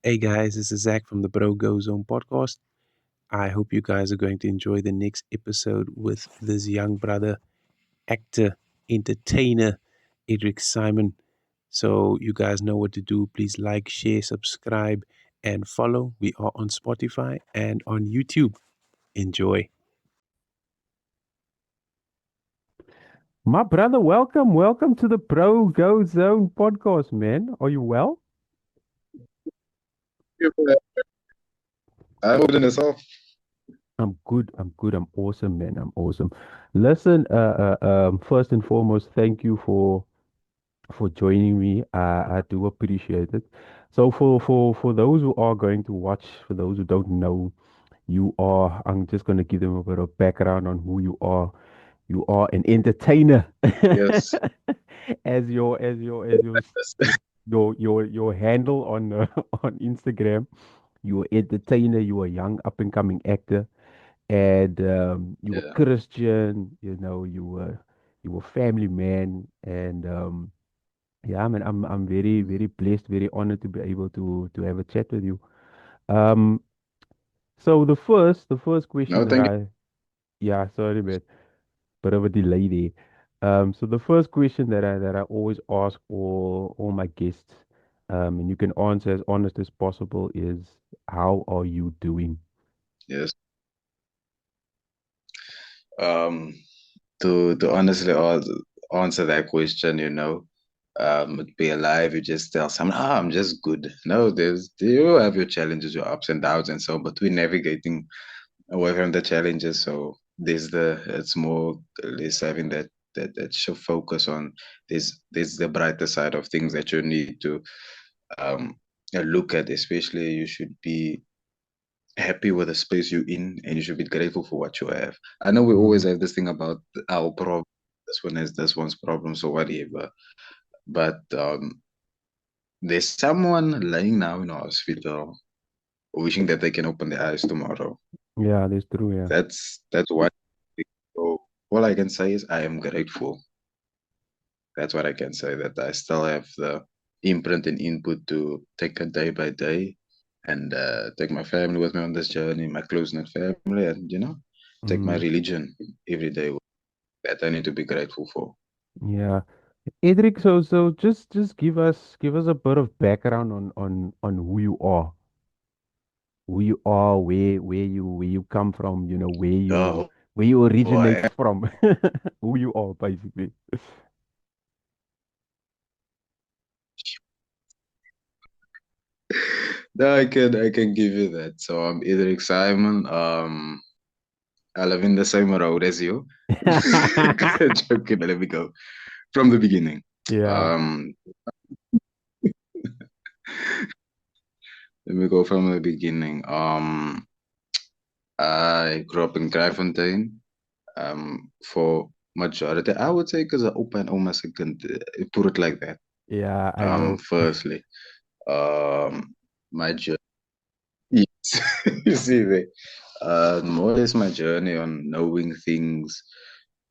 Hey guys, this is Zach from the Bro Go Zone podcast. I hope you guys are going to enjoy the next episode with this young brother, actor, entertainer, Edric Saayman. So, you guys know what to do. Please like, share, subscribe, and follow. We are on Spotify and on YouTube. Enjoy. My brother, welcome to the Pro Go Zone podcast, man. Are you well? You for that. I'm good in yourself. I'm awesome, man. I'm awesome. Listen, first and foremost, thank you for joining me. I do appreciate it. So for those who are going to watch, for those who don't know, I'm just gonna give them a bit of background on who you are. You are an entertainer. Yes. As your handle on on Instagram. You're entertainer, you're a young up and coming actor, and you were Yeah. Christian, you were family man, and yeah, I mean, I'm very blessed, very honored to be able to have a chat with you. Um, so the first question No, that thank yeah, sorry, man, bit of a delay there. So the first question that I always ask all my guests, and you can answer as honest as possible, is how are you doing? you. Yes. Um, to honestly answer that question, it'd be alive. You just tell someone, I'm just good. No, you have your challenges, your ups and downs, and so. But we're navigating away from the challenges. So it's more or less having that should focus on. There's the brighter side of things that you need to um look at. Especially, you should be happy with the space you're in, and you should be grateful for what you have. I know we always Mm, have this thing about our problem. This one has this one's problems or whatever. But there's someone lying now in a hospital wishing that they can open their eyes tomorrow. yeah, that's true. Yeah. That's what. So all I can say is I am grateful. That's what I can say. That I still have the imprint and input to take it day by day, and take my family with me on this journey, my close knit family, and take my Mm, religion every day. That I need to be grateful for. yeah. Edric, so just give us a bit of background on who you are, where you come from, Oh where you originate boy, from, who you are basically. no, I can give you that. So I'm Edric Saayman. I live in the same road as you. Joking. Let me go from the beginning. Yeah, Um, Let me go from the beginning. I grew up in Kraaifontein. For majority, I would say, because I open almost second, put it like that. yeah, I know. Firstly, my journey. Yes. You see there. More or less my journey on knowing things,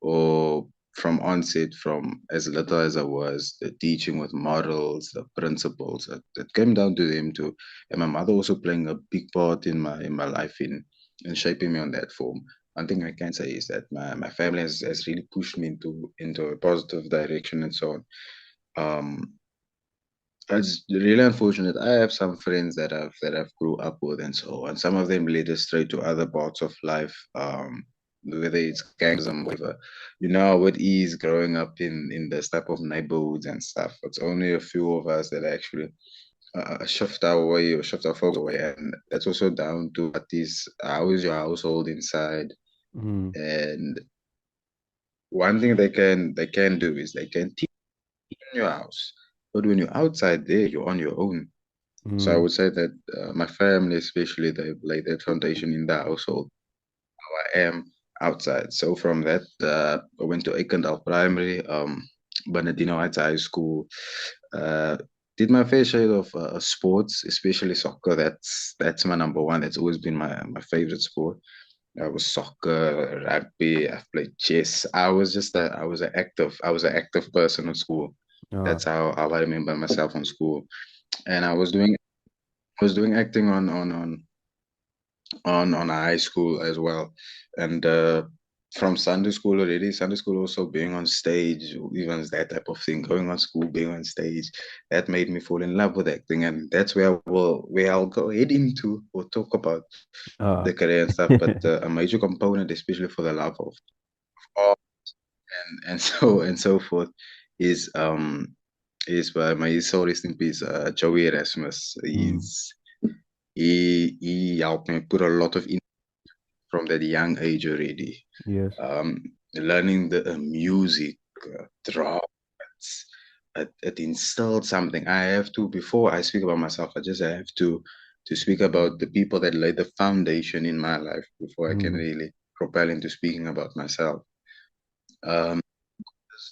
or from onset, from as little as I was, the teaching with models, the principles, that came down to them too. And my mother also playing a big part in my life, in shaping me on that form. One thing I can say is that my family has really pushed me into a positive direction and so on. Um, it's really unfortunate. I have some friends that I've grew up with and so on. Some of them led us straight to other parts of life, whether it's gangster, whatever. You know how it is growing up in this type of neighborhoods and stuff. It's only a few of us that actually shift our way or shift our focus away, and that's also down to what is how is your household inside. Mm, And one thing they can do is they can teach in your house, but when you're outside there, you're on your own. So I mm, would say that my family, especially, they laid that foundation in the household. I am outside. So from that, I went to Ekendal Primary, Bernardino Heights High School. Uh, did my fair share of sports, especially soccer. That's my number one. That's always been my favorite sport. I was soccer, rugby. I've played chess. I was an active person in school. ah, That's how I remember myself in school. And I was doing was doing acting on high school as well, and from Sunday school already. Sunday school also being on stage, even that type of thing, going on school, being on stage, that made me fall in love with acting, and that's where I'll go head into or talk about Uh, the career and stuff. But a major component, especially for the love of art and so forth, is by my soul rest in peace, Joey Erasmus. mm, He helped me put a lot of in from that young age already. yes. Um, Learning the music, drafts, it instilled something. I have to before I speak about myself. I just have to speak about the people that laid the foundation in my life before I can Mm, really propel into speaking about myself. Um,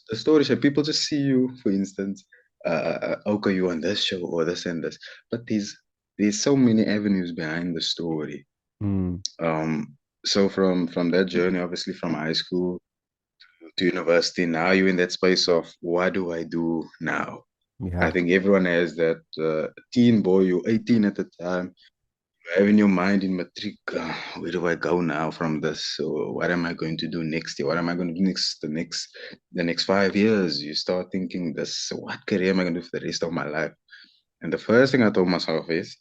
the story show people just see you, for instance, okay, you on this show or this and this, but there's so many avenues behind the story. mm, So from that journey, obviously from high school to university, now you're in that space of what do I do now? I yeah. think everyone has that teen boy, you're 18 at the time, you have in your mind in matric, where do I go now from this? So what am I going to do next year? What am I going to do the next 5 years? You start thinking this, so what career am I going to do for the rest of my life? And the first thing I told myself is,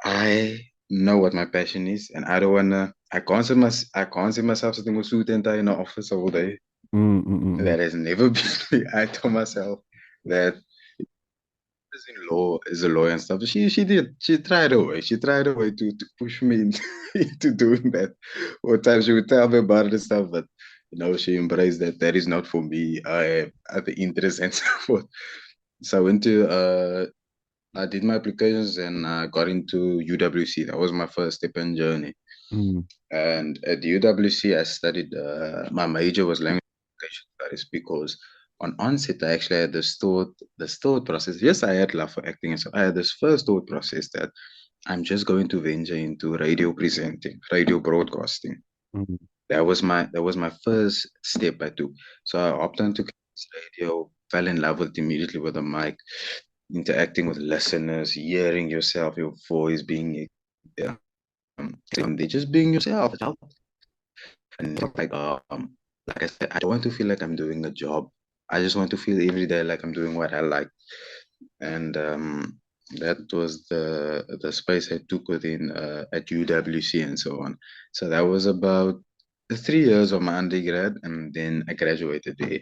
I know what my passion is, and I don't wanna. I can't see myself sitting with suit and tie in the office all day. Mm, mm, mm, mm, That has never been me. I told myself that is in law is a lawyer and stuff. She tried a way to push me into doing that. Or times she would tell me about it and stuff, but she embraced that. That is not for me. I have other interests and so forth. So I did my applications and I got into UWC. That was my first step in journey. mm, And at UWC, I studied, my major was language communication studies because on onset, I actually had this thought process. Yes, I had love for acting. And so I had this first thought process that I'm just going to venture into radio presenting, radio broadcasting. mm, That was my first step I took. So I opted into radio, fell in love with it immediately with the mic, interacting with listeners, hearing yourself, your voice being they're just being yourself. And like I said, I don't want to feel like I'm doing a job. I just want to feel every day like I'm doing what I like. And that was the space I took within at UWC and so on. So that was about 3 years of my undergrad, and then I graduated there.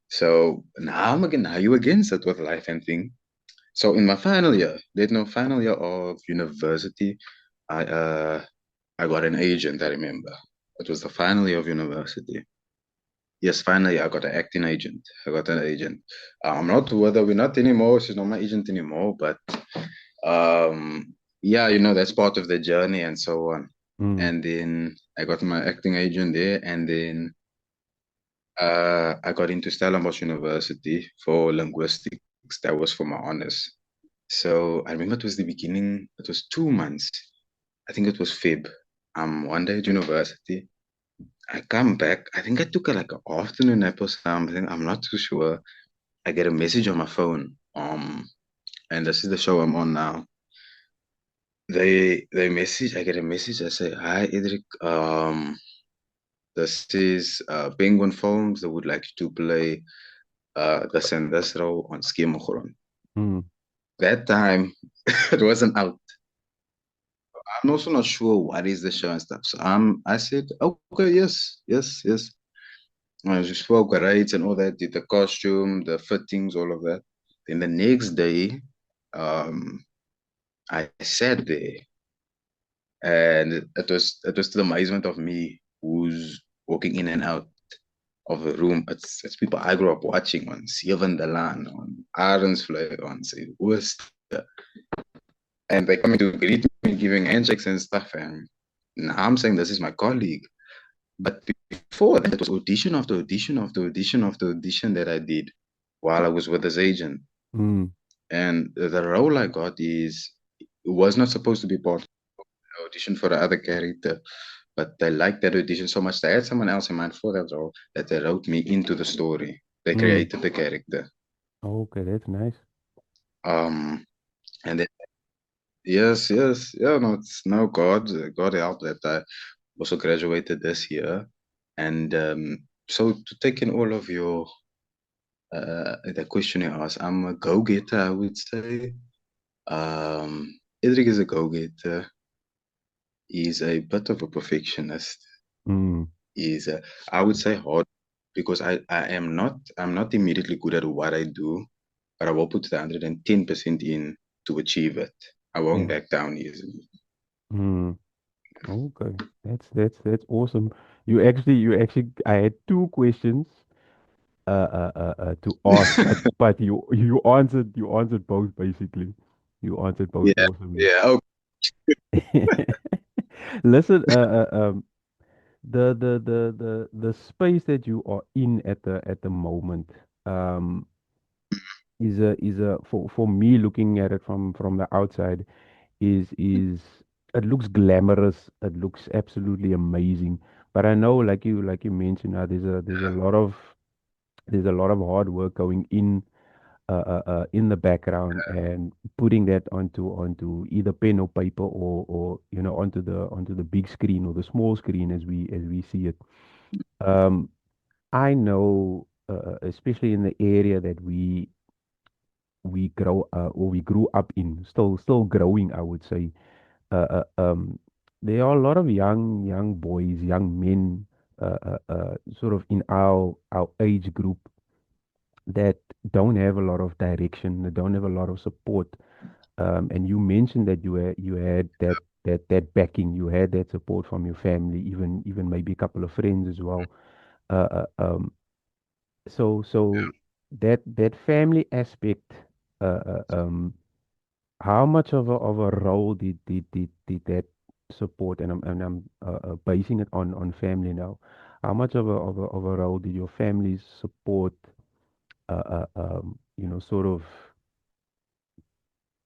So now you again sit with life and think. So in my final year of university, I uh I got an agent, I remember. It was the final year of university. Yes, finally, I got an acting agent. I got an agent. I'm not whether we're not anymore. She's not my agent anymore, but yeah, that's part of the journey and so on. mm, And then I got my acting agent there, and then I got into Stellenbosch University for linguistics. That was for my honors. So I remember it was the beginning. It was 2 months. I think it was Feb. One day at university. I come back. I think I took like an afternoon nap or something. I'm not too sure. I get a message on my phone. And this is the show I'm on now. They message. I get a message. I say, "Hi, Edric. This is Penguin Films. They would like you to play this and this role on Skemogron." mm, That time, it wasn't out. I'm also not sure what is the show and stuff. So I said, okay, yes, yes, yes. I just spoke rights and all that, did the costume, the fittings, all of that. Then the next day, um, I sat there, and it was to the amazement of me, who's walking in and out of a room. It's people I grew up watching on Seven Dalan, on Arensvlei, on say Oost, and they coming to greet me, giving handshakes and stuff. And now I'm saying this is my colleague. But before that, it was audition after audition after audition after audition that I did while I was with this agent. mm, And the role I got was not supposed to be part of the audition for the other character, but they liked that audition so much. They had someone else in mind for that role that they wrote me into the story. They mm. created the character. Okay, that's nice. Um, and then Yes, yes. Yeah, no, it's no God help that I also graduated this year. And so to take in all of your the question you asked, I'm a go-getter, I would say. Edric is a go-getter. He's a bit of a perfectionist. Mm, He's I would say hard because I'm not immediately good at what I do, but I will put the 110% in to achieve it. I won't yeah. back down easily. Mm, okay. That's awesome. You actually I had two questions to ask, but you answered both basically. You answered both Yeah, awesomely. yeah. Oh, Listen, the space that you are in at the moment, um, is a for me looking at it from the outside is it looks glamorous, it looks absolutely amazing. But I know, like you mentioned, there's a lot of hard work going in the background and putting that onto either pen or paper or onto the big screen or the small screen as we see it. Um, I know, especially in the area that we grew up in, still growing, I would say. Uh, uh, um, there are a lot of young boys, young men, sort of in our age group that don't have a lot of direction, they don't have a lot of support. And you mentioned that you had that backing, you had that support from your family, even maybe a couple of friends as well. So that family aspect, uh, uh, um, how much of a role did that support, and I'm basing it on family now. How much of a role did your family support, sort of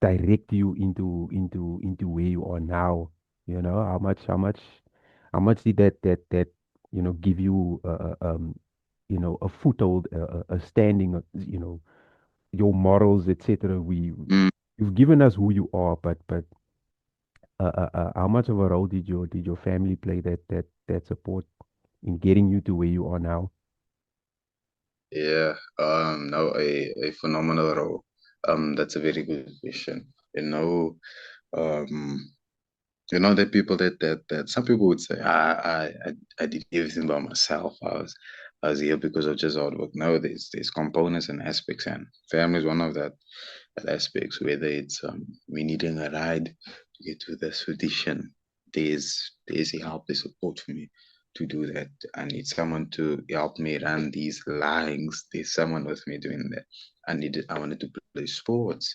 direct you into where you are now? How much did that give you a foothold, a standing, your morals, etc. mm, You've given us who you are, but how much of a role did your family play, that support in getting you to where you are now? yeah. No, a phenomenal role. That's a very good question. Um, there are people that some people would say, I did everything by myself. I was here because of just hard work. No, there's components and aspects, and family is one of that aspects. Whether it's me needing a ride to get to this audition, there's help, there's support for me to do that. I need someone to help me run these lines. There's someone with me doing that. I wanted to play sports.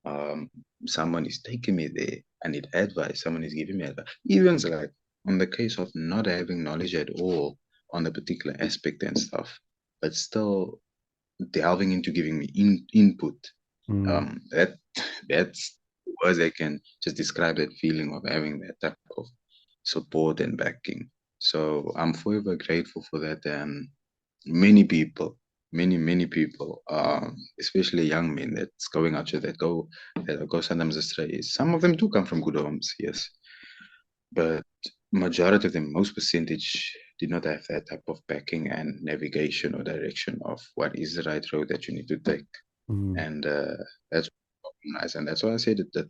um, Someone is taking me there. I need advice. Someone is giving me advice. Even so, like on the case of not having knowledge at all on the particular aspect and stuff, but still delving into giving me input. Mm, That's words I can just describe that feeling of having that type of support and backing. So I'm forever grateful for that, and many people, many people, especially young men that's going out here that go sometimes astray. Some of them do come from good homes, yes, but majority of them, most percentage, did not have that type of backing and navigation or direction of what is the right road that you need to take. mm, And that's nice, and that's why I said that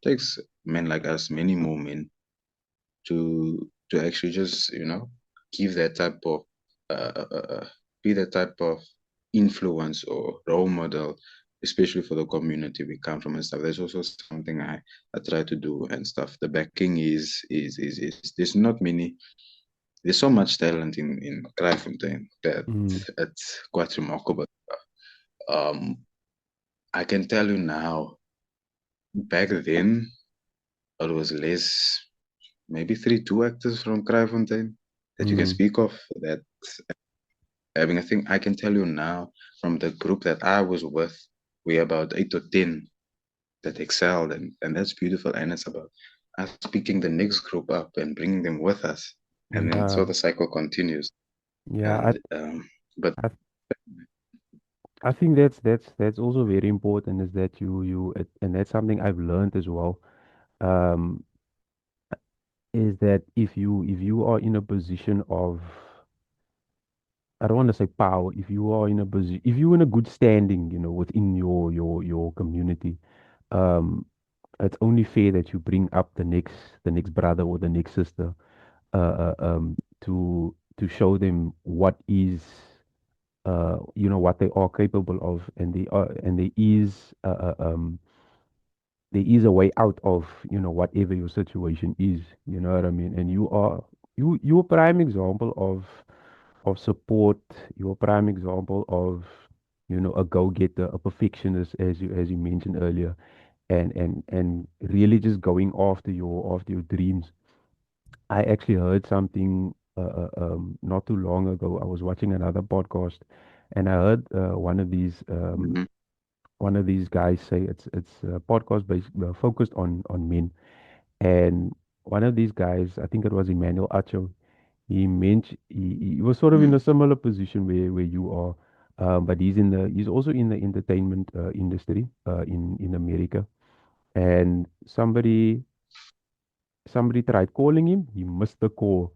takes men like us, many more men, to actually just give that type of be that type of influence or role model, especially for the community we come from and stuff. That's also something I try to do and stuff. The backing is there's not many. There's so much talent in Kraaifontein that mm, it's quite remarkable. Um, I can tell you now, back then it was less, maybe two actors from Kraaifontein that you can mm, speak of that having a thing. I can tell you now from the group that I was with, we're about 8 or 10 that excelled, and that's beautiful. And it's about us picking the next group up and bringing them with us, and then so yeah, the cycle continues. yeah. And but I I think that's also very important is that and that's something I've learned as well. Um, is that if you are in a position of, I don't want to say power, if you are in a position, if you're in a good standing, within your community, um, it's only fair that you bring up the next brother or the next sister, to show them what they are capable of, and there is a way out of, whatever your situation is. You know what I mean? And you're a prime example of support. You're a prime example of, a go-getter, a perfectionist, as you mentioned earlier, and really just going after your dreams. I actually heard something not too long ago. I was watching another podcast, and I heard Hmm. one of these guys say it's a podcast based focused on men, and one of these guys, I think it was Emmanuel Acho, he was sort of in a Mm. similar position where you are, but he's also in the entertainment industry in America, and somebody tried calling him, he missed the call,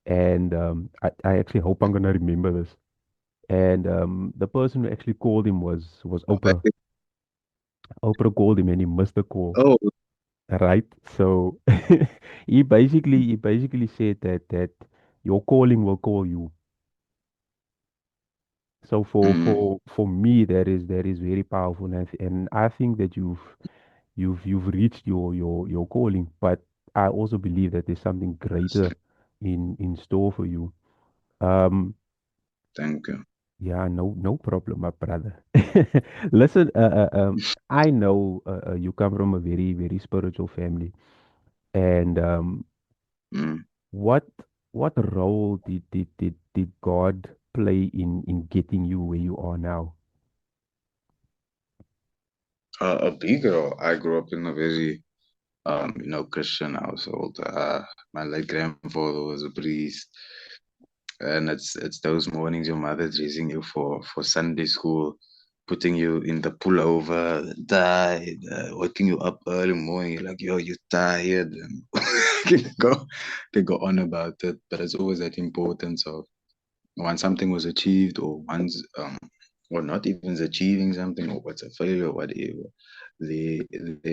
and I actually hope I'm gonna remember this. And the person who actually called him was Oh, Oprah. Oprah called him and he missed the call. oh, Right. So he basically said that your calling will call you. So for mm, for for me that is very powerful, and I think that you've reached your calling, but I also believe that there's something yes, greater in store for you. Um thank you. yeah, no problem, my brother. Listen, I know you come from a very very spiritual family, and Mm. what what role did God play in getting you where you are now? A big role. I grew up in a very, Christian household. My late grandfather was a priest, and it's those mornings your mother dressing you for Sunday school, putting you in the pullover, tired, waking you up early morning. You're like, yo, you're tired, and can go on about it. But it's always that importance of once something was achieved, or not even achieving something, or what's a failure, or whatever. The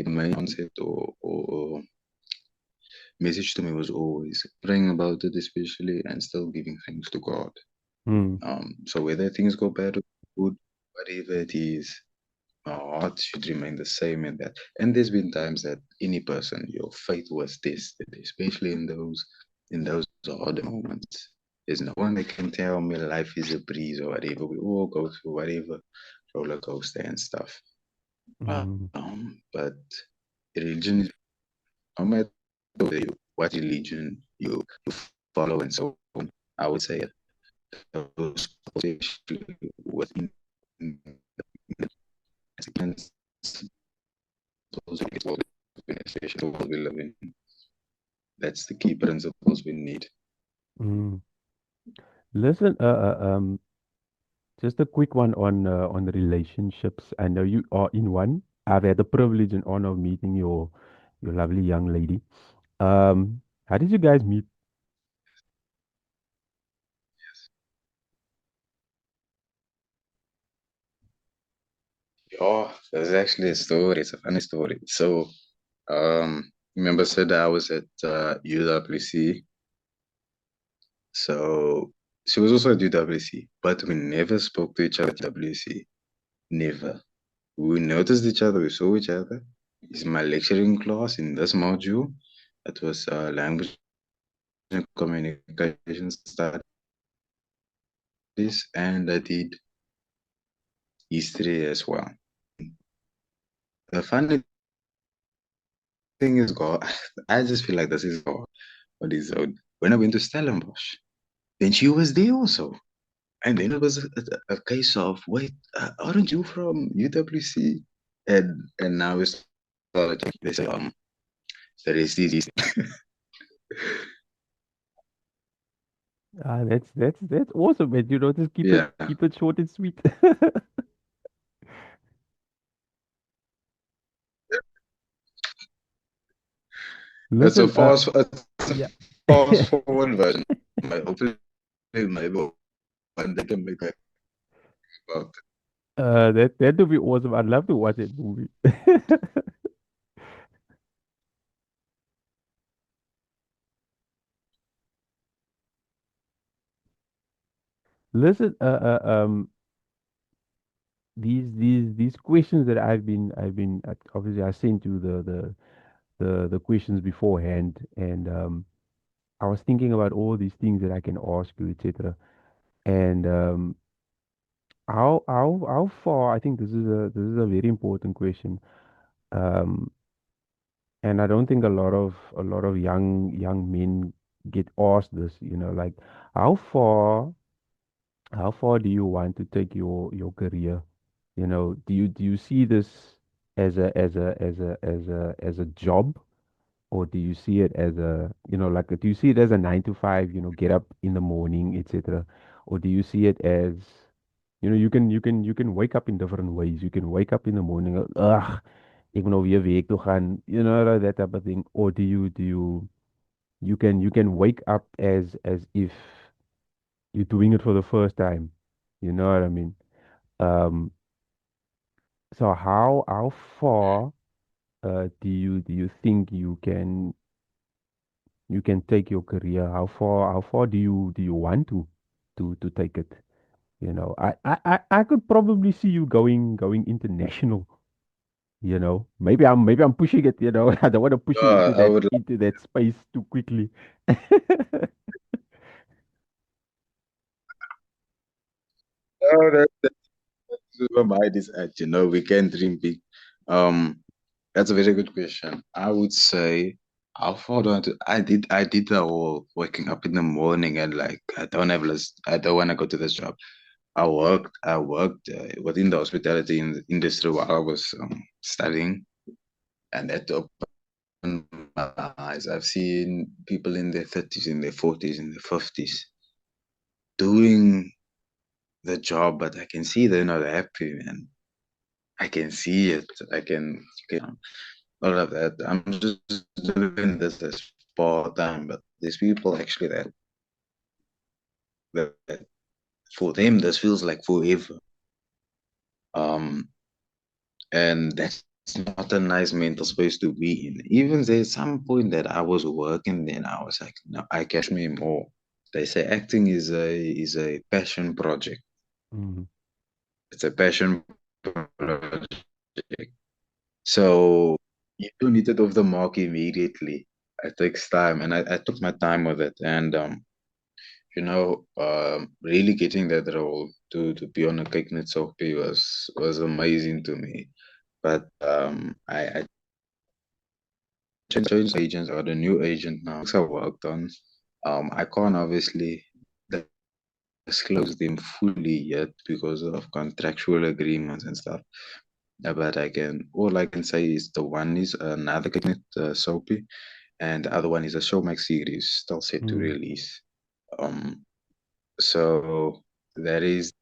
main concept or message to me was always praying about it, especially, and still giving thanks to God. Hmm. So whether things go bad or good, whatever it is, our heart should remain the same in that. And there's been times that any person, your faith was tested, especially in those harder moments. There's no one that can tell me life is a breeze or whatever. We all go through whatever roller coaster and stuff. Hmm. But religion, no matter what religion you follow and so on, I would say those especially within especially the world we live in. That's the key principles we need. Hmm. Listen, just a quick one on relationships. I know you are in one. I've had the privilege and honor of meeting your lovely young lady. How did you guys meet? Oh, there's actually a story. It's a funny story. So, remember, said I was at UWC. So she was also at UWC, but we never spoke to each other at UWC. Never. We noticed each other. We saw each other. It's my lecturing class in this module. It was language and communication studies, and I did history as well. The funny thing is, God, I just feel like this is God on his own. When I went to Stellenbosch, then she was there also. And then it was a case of, wait, aren't you from UWC? And now it's they say, the rest is easy. That's awesome, man. Just keep it Yeah. keep it short and sweet. Listen, it's a yeah. fast forward version. Hopefully, maybe one day can make that about. That would be awesome. I'd love to watch that movie. Listen, these questions that obviously I sent you the questions beforehand, and I was thinking about all these things that I can ask you, etc. And how far? I think this is a very important question. Um, and I don't think a lot of young men get asked this. Like how far how far do you want to take your career? Do you see this as a job, or do you see it as do you see it as a 9 to 5, get up in the morning, etc., or do you see it as you can wake up in different ways. You can wake up in the morning, ek moet nou weer werk toe gaan, like that type of thing, or you can wake up as if you're doing it for the first time. You know what I mean? Um, so how far do you think you can take your career? How far do you want to take it? I could probably see you going international. Maybe I'm pushing it. I don't want to push you into I that would like, into that space too quickly. oh, that's where my mind is at. We can dream big. Um, that's a very good question. I would say, how far do I do? I did the whole waking up in the morning and like I don't want to go to this job. I worked within the hospitality industry while I was studying, and that opened my eyes. I've seen people in their 30s, in their 40s, in their 50s doing the job, but I can see they're not happy, man. I can see it. I can all of that. I'm just doing this as part time, but there's people actually that for them this feels like forever. Um, and that's not a nice mental space to be in. Even there's some point that I was working, then I was like, no, I catch me more. They say acting is a passion project. Mm, It's a passion project. So you don't hit it off the mark immediately. It takes time, and I took my time with it, and really getting that role to be on a Kyknet Soapy was amazing to me. But I changed agents or the new agent now. I worked on. I can't obviously disclose them fully yet because of contractual agreements and stuff. But all I can say is the one is another Kyknet Soapy, and the other one is a Showmax series still set to mm, release. Um, so that is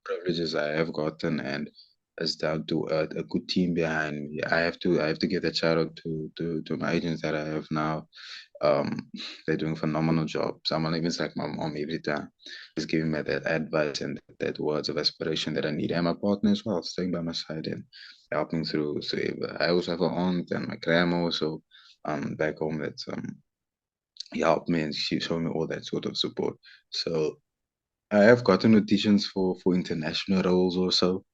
privileges I have gotten, and it's down to a good team behind me. I have to give a shout out to my agents that I have now. Um, they're doing a phenomenal job. Someone even like my mom every time is giving me that advice and that words of aspiration that I need. And my partner as well, staying by my side and helping through. So I also have an aunt and my grandma also back home that's helped me and she showed me all that sort of support. So I have gotten auditions for international roles also.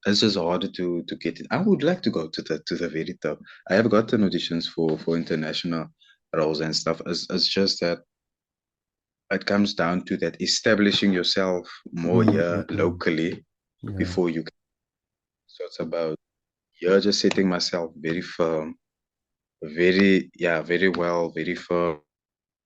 It's just harder to get it. I would like to go to the very top. I have gotten auditions for international roles and stuff. It's just that it comes down to that establishing yourself more mm, here mm, mm. locally Yeah. before you can. So it's about here just setting myself very firm, very well, very firm,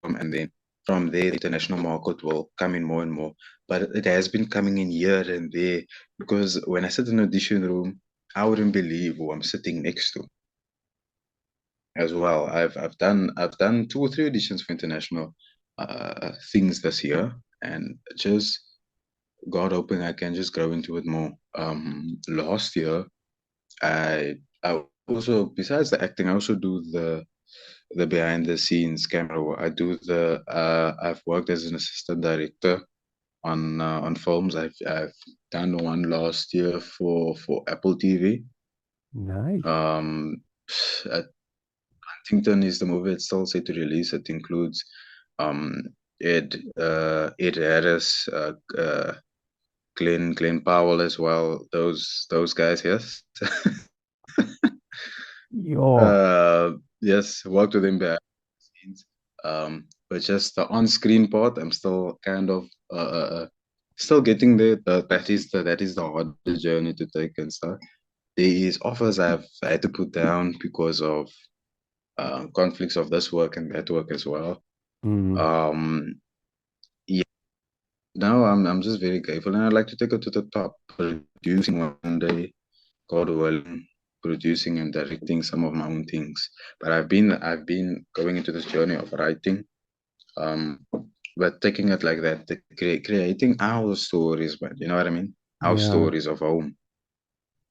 and then from there, the international market will come in more and more. But it has been coming in here and there because when I sit in an audition room, I wouldn't believe who I'm sitting next to as well. I've done 2 or 3 auditions for international things this year, and just God hoping I can just grow into it more. Last year, I also besides the acting, I also do the behind the scenes camera work. I do I've worked as an assistant director on films. I've done one last year for Apple TV. Nice. At Huntington is the movie it's still set to release. It includes um Ed Harris, Glenn Powell as well. Those guys, yes. Yo. Yes, worked with him behind the scenes. But just the on-screen part, I'm still kind of still getting there. That is the harder journey to take and stuff. There is offers I've had to put down because of conflicts of this work and that work as well. Mm, Um, yeah, now I'm just very grateful, and I'd like to take it to the top, producing one day, God willing, producing and directing some of my own things. But I've been going into this journey of writing, um, but taking it like that, creating our stories, man. You know what I mean? Our yeah. stories of home.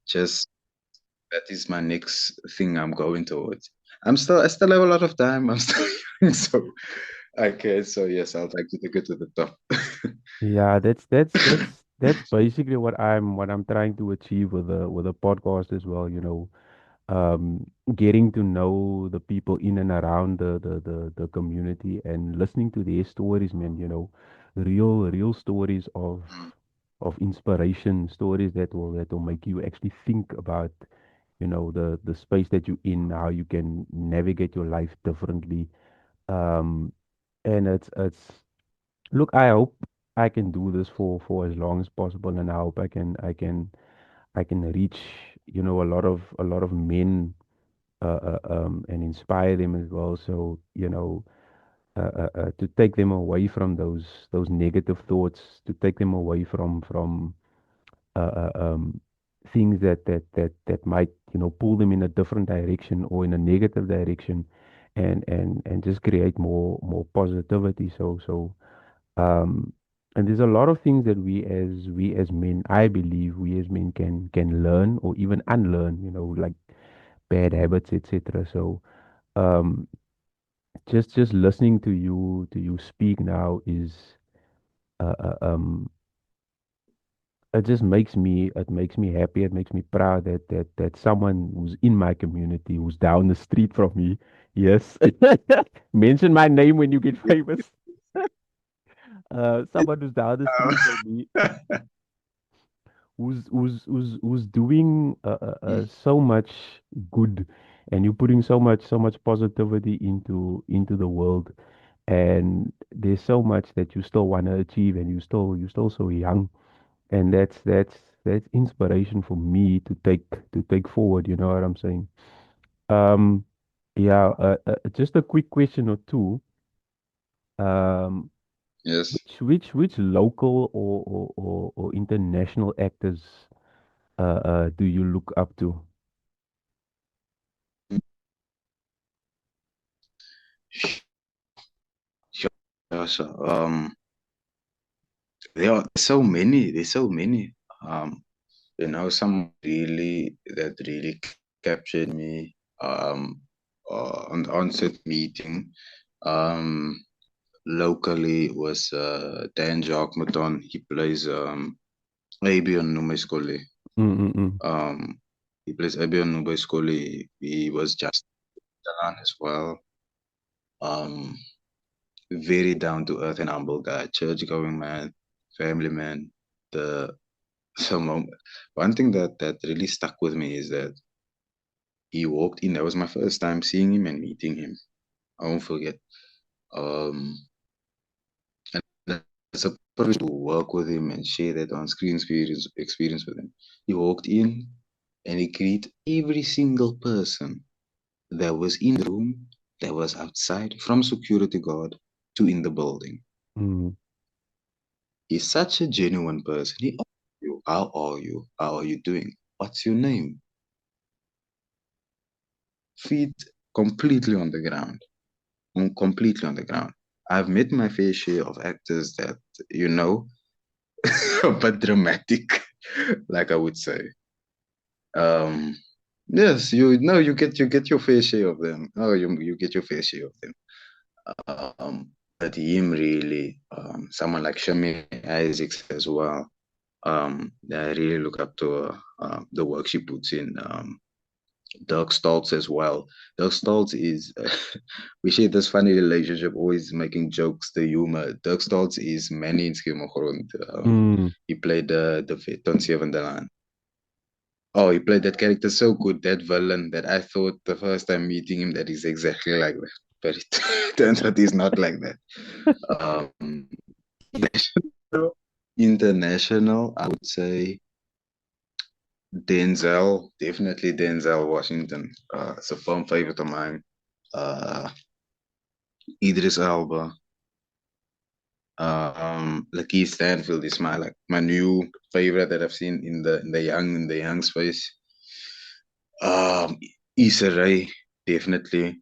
Just that is my next thing I'm going towards. I still have a lot of time. I'm still young, so okay. So yes, I'd like to take it to the top. Yeah, that's basically what I'm trying to achieve with the podcast as well, getting to know the people in and around the community and listening to their stories, man, real stories of inspiration, stories that will make you actually think about, the space that you're in, how you can navigate your life differently. Um, and it's look, I hope I can do this for as long as possible, and I hope I can reach, a lot of men, and inspire them as well. So, to take them away from those negative thoughts, to take them away from things that might, pull them in a different direction or in a negative direction, and just create more positivity. Um, and there's a lot of things that we as men, I believe we as men can learn or even unlearn, like bad habits, etc. So, um, just listening to you speak now is, uh, uh, um, it makes me happy. It makes me proud that someone who's in my community, who's down the street from me, yes, mention my name when you get famous. Someone who's down the street from me, who's doing, so much good, and you're putting so much positivity into the world, and there's so much that you still want to achieve, and you still so young, and that's inspiration for me to take forward. You know what I'm saying? Um, yeah. Just a quick question or two. Um, Yes. which local or international actors do you look up to? Sure, sure, sure. There are so many. There's so many. Some that really captured me. On the onset meeting. Um, Locally was Dan Jacquematon. He plays Abion Numeskoli. Mm-mm-mm. Um, he plays Abion Numeskoli. He was just Jalan as well. Um, Very down to earth and humble guy, church going man, family man. The some one thing that really stuck with me is that he walked in. That was my first time seeing him and meeting him. I won't forget. Um, and it's a privilege to work with him and share that on-screen experience with him. He walked in and he greeted every single person that was in the room, that was outside, from security guard to in the building. Mm. He's such a genuine person. He asks you, how are you? How are you doing? What's your name? Feet completely on the ground. Completely on the ground. I've met my fair share of actors that, you know, but dramatic, like I would say. Um, Yes, you no, you get your fair share of them. Oh, you get your fair share of them. But him really, someone like Shami Isaacs as well. I really look up to the work she puts in. Dirk Stoltz as well. Dirk Stoltz is, we share this funny relationship, always making jokes, the humor. Dirk Stoltz is Manny in Skimmergrond. Mm, He played the vet on Seven Line. Oh, he played that character so good, that villain, that I thought the first time meeting him that he's exactly like that. But it turns out he's not like that. Um, international, I would say Denzel, definitely Denzel Washington. It's a firm favorite of mine. Uh, Idris Elba. Lakeith Stanfield is my new favorite that I've seen in the young space. Um, Issa Rae, definitely.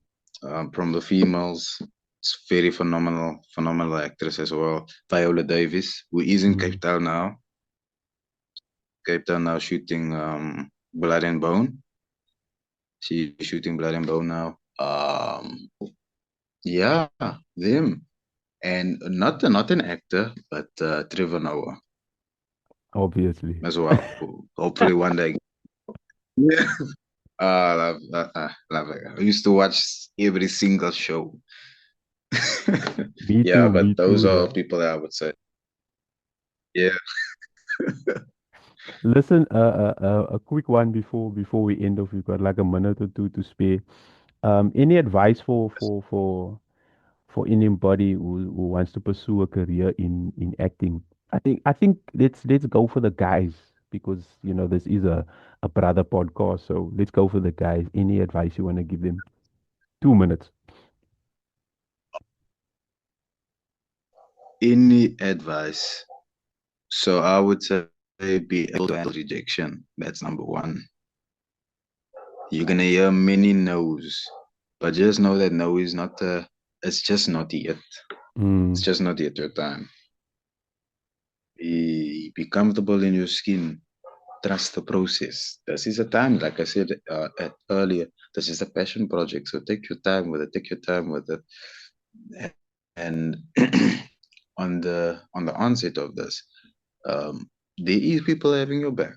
From the females, it's very phenomenal actress as well. Viola Davis, who is in mm. Cape Town now. Cape Town now shooting Blood and Bone. She's shooting Blood and Bone now. Yeah, them. And not an actor, but Trevor Noah Obviously. as well. Hopefully one day. Yeah. Love that guy. I used to watch every single show. Me Yeah, too, me but those too. are people that I would say. Yeah. Listen, a quick one before we end off. We've got like a minute or two to spare. Any advice for anybody who wants to pursue a career in acting? I think let's go for the guys because this is a brother podcast. So let's go for the guys. Any advice you want to give them? 2 minutes. Any advice? So I would say be able to handle rejection. That's number one. You're gonna hear many no's, but just know that no is not it's just not yet. It's Mm, just not yet your time. Be comfortable in your skin. Trust the process. This is a time, like I said earlier, this is a passion project. So take your time with it. Take your time with it. And on the onset of this, there is people having your back.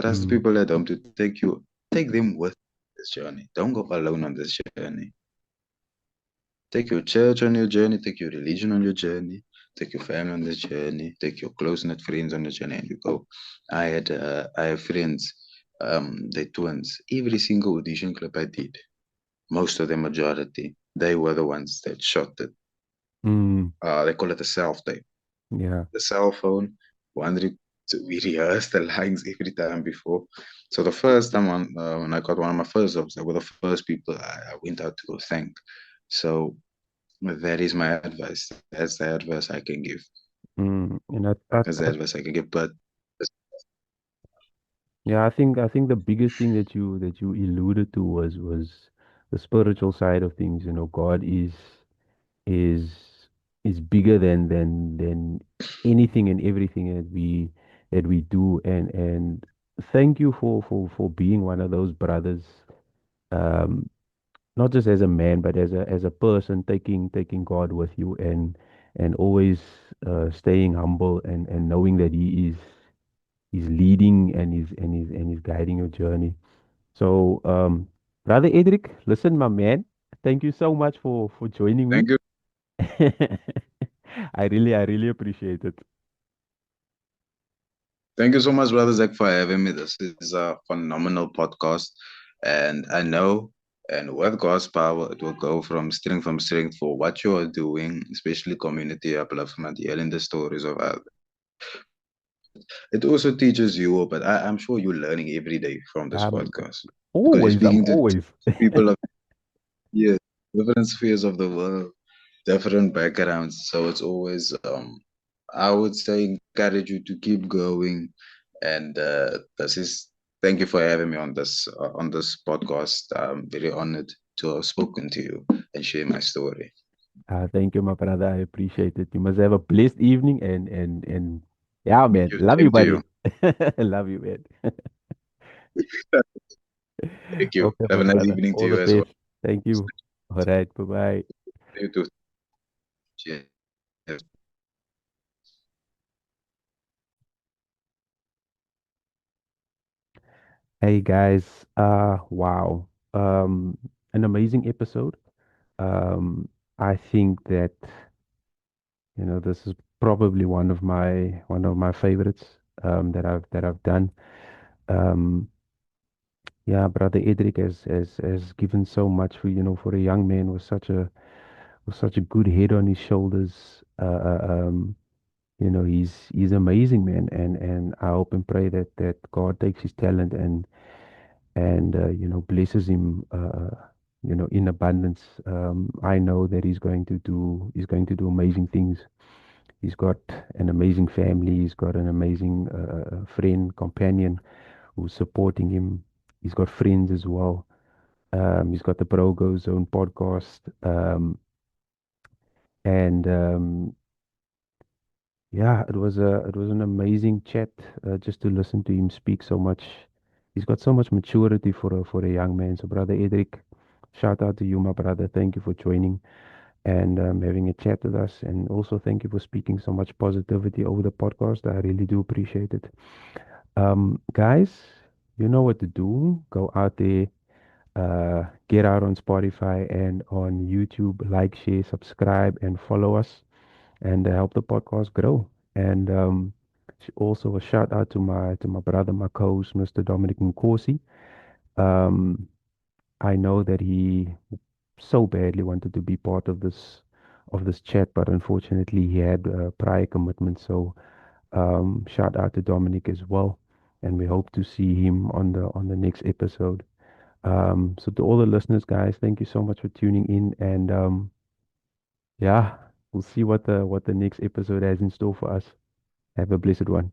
Trust the mm, people at home to take them with this journey. Don't go alone on this journey. Take your church on your journey, take your religion on your journey, take your family on this journey, take your close knit friends on the journey, and you go. I have friends, they twins. Every single audition clip I did, most of the majority, they were the ones that shot it. mm, They call it a self tape. yeah. The cell phone, one so we rehearsed the lines every time before. So the first time when I got one of my first jobs, they were the first people I went out to go thank. So that is my advice. That's the advice I can give. And That's the advice I can give. But yeah, I think the biggest thing that you alluded to was the spiritual side of things. God is is bigger than anything and everything that we do. And thank you for being one of those brothers. Um, not just as a man, but as a person, taking God with you and always staying humble and knowing that He's leading and he's guiding your journey. So, Brother Edric, listen, my man, thank you so much for joining me. thank you. I really appreciate it. Thank you so much, Brother Zach, for having me. This is a phenomenal podcast. And I know, and with God's power, it will go from strength for what you are doing, especially community upliftment, hearing the stories of others. It also teaches you, but I'm sure you're learning every day from this I'm podcast because you're always, I'm speaking to always. people of, yeah, different spheres of the world, different backgrounds. So it's always, I would say, encourage you to keep going. And this is, thank you for having me on this podcast. I'm very honored to have spoken to you and share my story. Thank you, my brother. I appreciate it. You must have a blessed evening and yeah, man. You, Love you, same to you. buddy. Love you, man. Thank you. Okay, Have my a nice brother. evening to All the you as well. best. Thank you. All right. Bye bye. You too. Cheers. Hey guys. Wow. An amazing episode. Um, I think that, this is probably one of my favorites that I've done. Um, yeah, brother Edric has given so much for a young man with such a good head on his shoulders. He's amazing, man, and I hope and pray that God takes his talent and blesses him, in abundance. I know that he's going to do amazing things. He's got an amazing family. He's got an amazing friend, companion who's supporting him. He's got friends as well. He's got the Brogo Zone podcast. And Yeah, it was an amazing chat, just to listen to him speak so much. He's got so much maturity for a young man. So, brother Edric, shout out to you, my brother. Thank you for joining and having a chat with us, and also thank you for speaking so much positivity over the podcast. I really do appreciate it. Guys, you know what to do. Go out there, get out on Spotify and on YouTube. Like, share, subscribe, and follow us and help the podcast grow. And also a shout out to my brother, my co-host, Mr. Dominic Nkosi. Um, I know that he so badly wanted to be part of this chat, but unfortunately he had prior commitments. So shout out to Dominic as well, and we hope to see him on the next episode. So to all the listeners, guys, thank you so much for tuning in, and yeah, we'll see what the next episode has in store for us. Have a blessed one.